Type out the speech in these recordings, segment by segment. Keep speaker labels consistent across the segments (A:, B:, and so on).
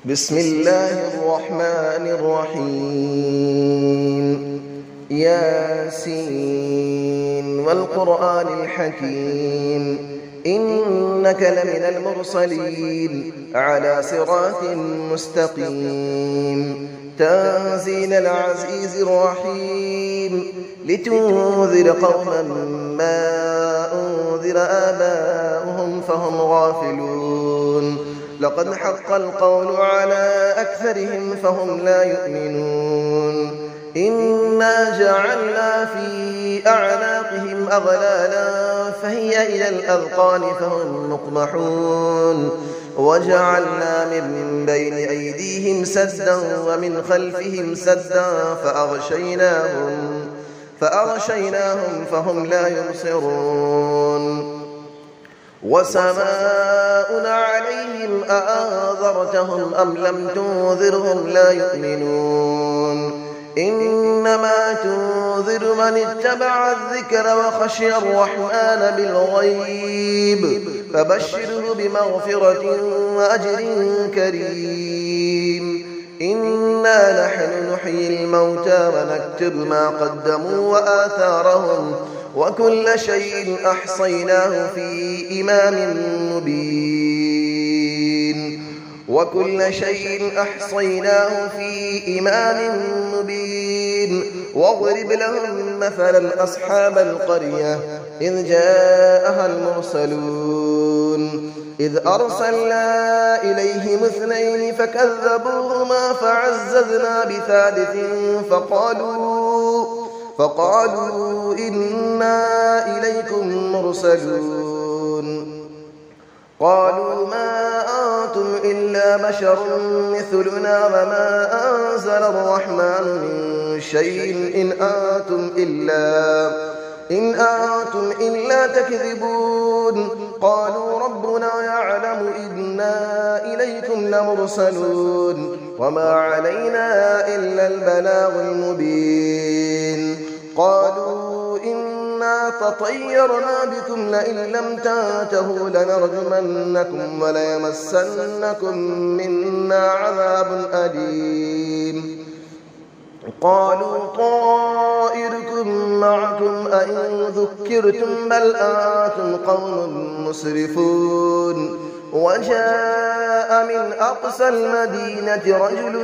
A: بسم الله الرحمن الرحيم ياسين والقرآن الحكيم إنك لمن المرسلين على صراط مستقيم تنزيل العزيز الرحيم لتنذر قوما ما أنذر آباؤهم فهم غافلون لقد حق القول على أكثرهم فهم لا يؤمنون إنا جعلنا في أعناقهم أغلالا فهي إلى الأذقان فهم مقمحون وجعلنا من بين أيديهم سدا ومن خلفهم سدا فأغشيناهم فهم لا يبصرون وسماء عليهم أأنذرتهم أم لم تنذرهم لا يؤمنون إنما تنذر من اتبع الذكر وخشي الرحمن بالغيب فبشره بمغفرة وأجر كريم إنا نحن نحيي الموتى ونكتب ما قدموا وآثارهم وكل شيء أحصيناه في إمام مبين واضرب لهم مثلا أصحاب القرية إذ جاءها المرسلون إذ أرسلنا إليهم اثنين فكذبوهما فعززنا بثالث فقالوا إنا إليكم مرسلون قالوا ما أنتم إلا بشر مثلنا وما أنزل الرحمن من شيء إن أنتم إلا تكذبون قالوا ربنا يعلم إنا إليكم لمرسلون وما علينا إلا البلاغ المبين قالوا إنا تطيرنا بكم لئن لم تنتهوا لنرجمنكم وليمسنكم منا عذاب أليم قالوا طائركم معكم أئن ذكرتم بل أنتم قوم مسرفون وجاء من أقصى المدينة رجل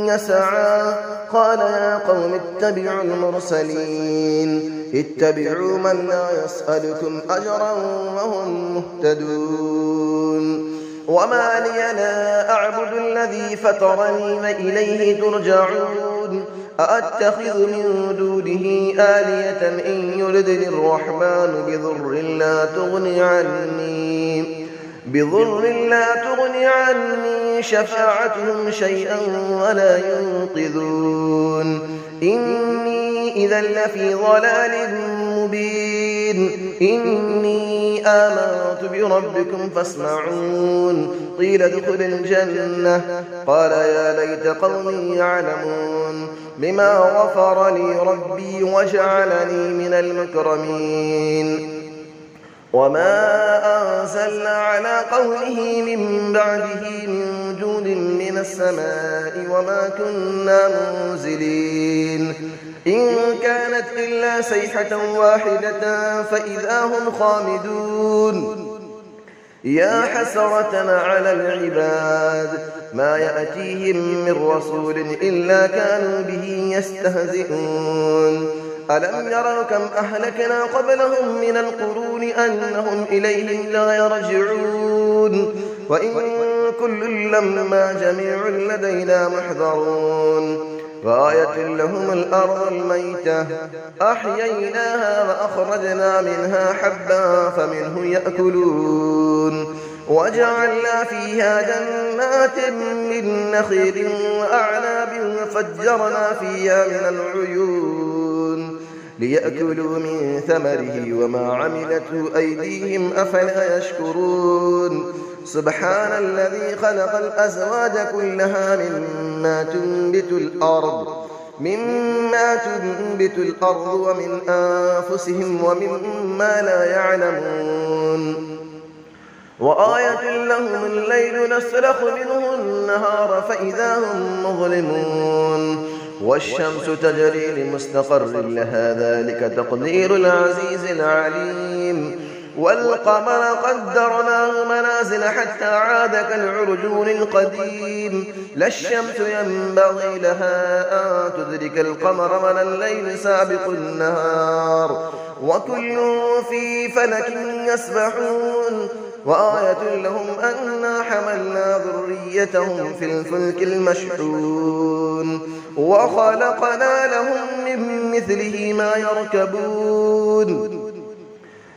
A: يسعى قال يا قوم اتبعوا المرسلين اتبعوا من لا يسألكم أجرا وهم مهتدون وما لي لا أعبد الذي فطرني وإليه ترجعون أأتخذ من دونه آلية إن يردني الرحمن بضر لا تغني عني شفاعتهم شيئا ولا ينقذون إني إذا لفي ضلال مبين إني آمنت بربكم فاسمعون قيل ادخل الجنة قال يا ليت قومي يعلمون بما غفر لي ربي وجعلني من المكرمين وما أنزلنا على قومه من بعده من جود من السماء وما كنا منزلين إن كانت إلا صيحة واحدة فإذا هم خامدون يا حسرة على العباد ما يأتيهم من رسول إلا كانوا به يستهزئون ألم يروا كم أهلكنا قبلهم من القرون أنهم إليهم لا يرجعون وإن كل لما جميع لدينا محضرون وآية لهم الأرض الميتة أحييناها وأخرجنا منها حبا فمنه يأكلون وجعلنا فيها جنات من نخيل وأعناب وفجرنا فيها من العيون ليأكلوا من ثمره وما عملته أيديهم أفلا يشكرون سبحان الذي خلق الأزواج كلها مما تنبت الأرض ومن أنفسهم ومما لا يعلمون وآية لهم الليل نسلخ منه النهار فإذا هم مظلمون والشمس تجري لمستقر لها ذلك تقدير العزيز العليم والقمر قدرناه منازل حتى عاد كالعرجون القديم لا الشمس ينبغي لها أن تدرك القمر ولا الليل سابق النهار وكل في فلك يسبحون وآية لهم أنا حملنا ذريتهم في الفلك المشحون وخلقنا لهم من مثله ما يركبون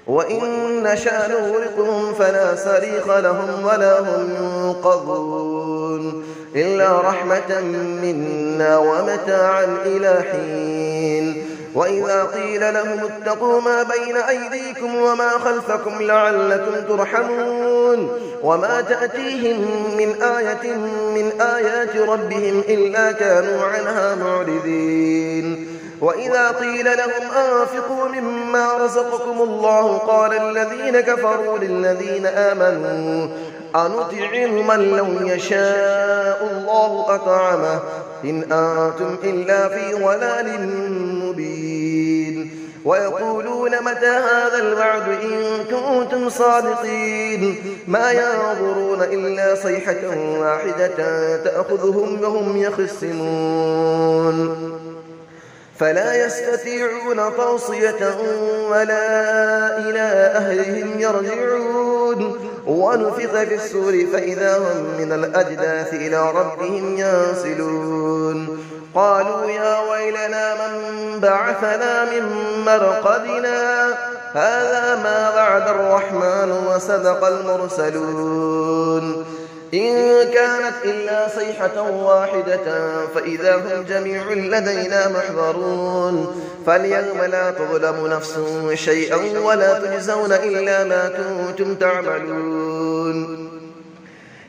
A: وإن نشأ نغرقهم فلا صريخ لهم ولا هم ينقذون إلا رحمة منا ومتاعا إلى حين وإذا قيل لهم اتقوا ما بين أيديكم وما خلفكم لعلكم ترحمون وما تأتيهم من آية من آيات ربهم إلا كانوا عنها معرضين وإذا قيل لهم أنفقوا مما رزقكم الله قال الذين كفروا للذين آمنوا أنطعم من لو يشاء الله أطعمه إن أنتم إلا في ضلال مبين ويقولون متى هذا الوعد إن كنتم صادقين ما ينظرون إلا صيحة واحدة تأخذهم وهم يخصمون فلا يستطيعون توصية ولا إلى أهلهم يرجعون ونفخ في الصور فإذا هم من الأجداث إلى ربهم ينسلون قالوا يا ويلنا من بعثنا من مرقدنا هذا ما وعد الرحمن وصدق المرسلون إن كانت إلا صيحة واحدة فإذا هم جميع لدينا محضرون فاليوم لا تظلم نفس شيئا ولا تجزون إلا ما كنتم تعملون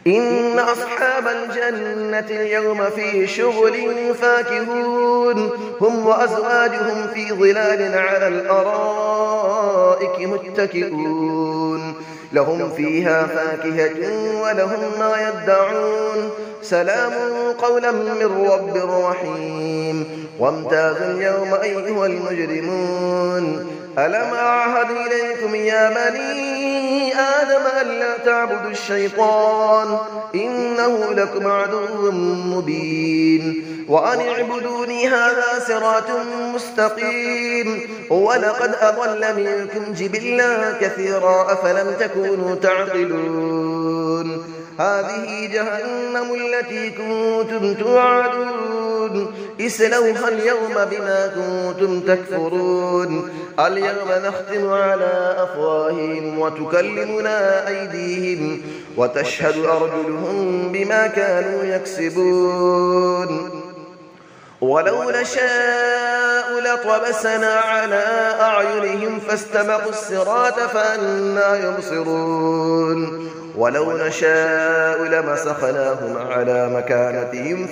A: إن أصحاب الجنة اليوم في شغل فاكهون هم وأزواجهم في ظلال على الأرائك متكئون لهم فيها فاكهة ولهم ما يدعون سلام قولا من رب رحيم وامتازوا اليوم أيها المجرمون ألم أعهد إليكم يا بني آدم ألا تعبدوا الشيطان إنه لكم عدو مبين وأن اعبدوني هذا صراط مستقيم ولقد أضل منكم جبلا كثيرا أفلم تكونوا تعقلون هذه جهنم التي كنتم توعدون اسلوها اليوم بما كنتم تكفرون اليوم نختم على أفواههم وتكلمنا أيديهم وتشهد أرجلهم بما كانوا يكسبون ولو نشاء لطمسنا على أعينهم فاستبقوا الصراط فأنى يبصرون ولو نشاء لمسخناهم على مكانتهم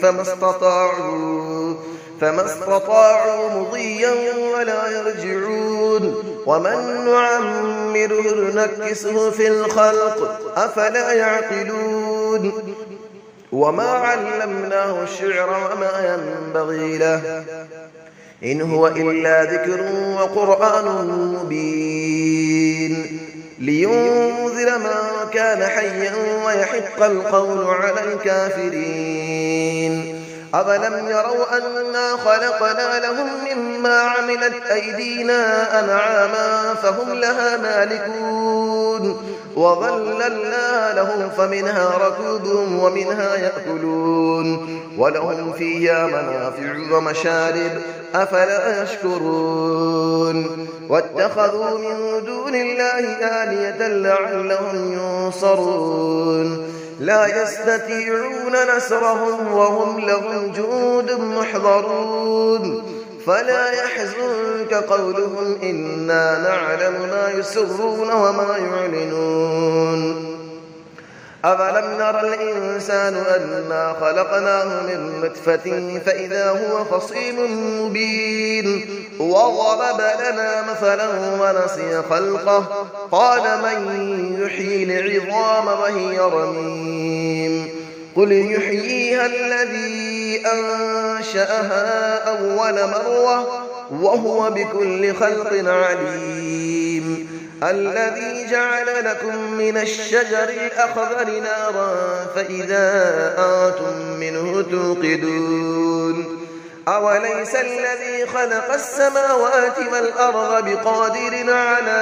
A: فما استطاعوا مضيا ولا يرجعون ومن نعمره نكسه في الخلق أفلا يعقلون وما علمناه الشعر وما ينبغي له إن هو إلا ذكر وقرآن مبين لينذر من كان حيا ويحق القول على الكافرين أفلم يروا أنا خلقنا لهم مما عملت أيدينا أنعاما فهم لها مالكون وظللنا لهم فمنها ركوبهم ومنها يأكلون ولهم فيها منافع ومشارب أفلا يشكرون واتخذوا من دون الله آلية لعلهم ينصرون لا يستطيعون نصرهم وهم لهم جند محضرون فلا يحزنك قولهم إنا نعلم ما يسرون وما يعلنون أفلم نرى الإنسان أنا خلقناه من نطفة فإذا هو خصيم مبين وضرب لنا مثلا ونسي خلقه قال من يحيي العظام وهي رميم قل يحييها الذي أنشأها أول مرة وهو بكل خلق عليم الذي جعل لكم من الشجر الأخضر نارا فإذا أنتم منه توقدون أوليس الذي خلق السماوات والأرض بقادر على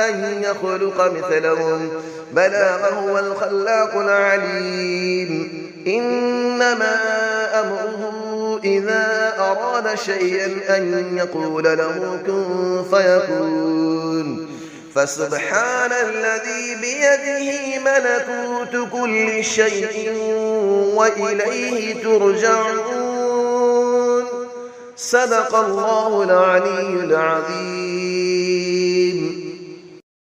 A: أن يخلق مثلهم بلى وهو الخلاق العليم إنما أمره إذا أراد شيئا أن يقول له كن فيكون فسبحان الذي بيده ملكوت كل شيء وإليه ترجعون صدق الله العلي العظيم.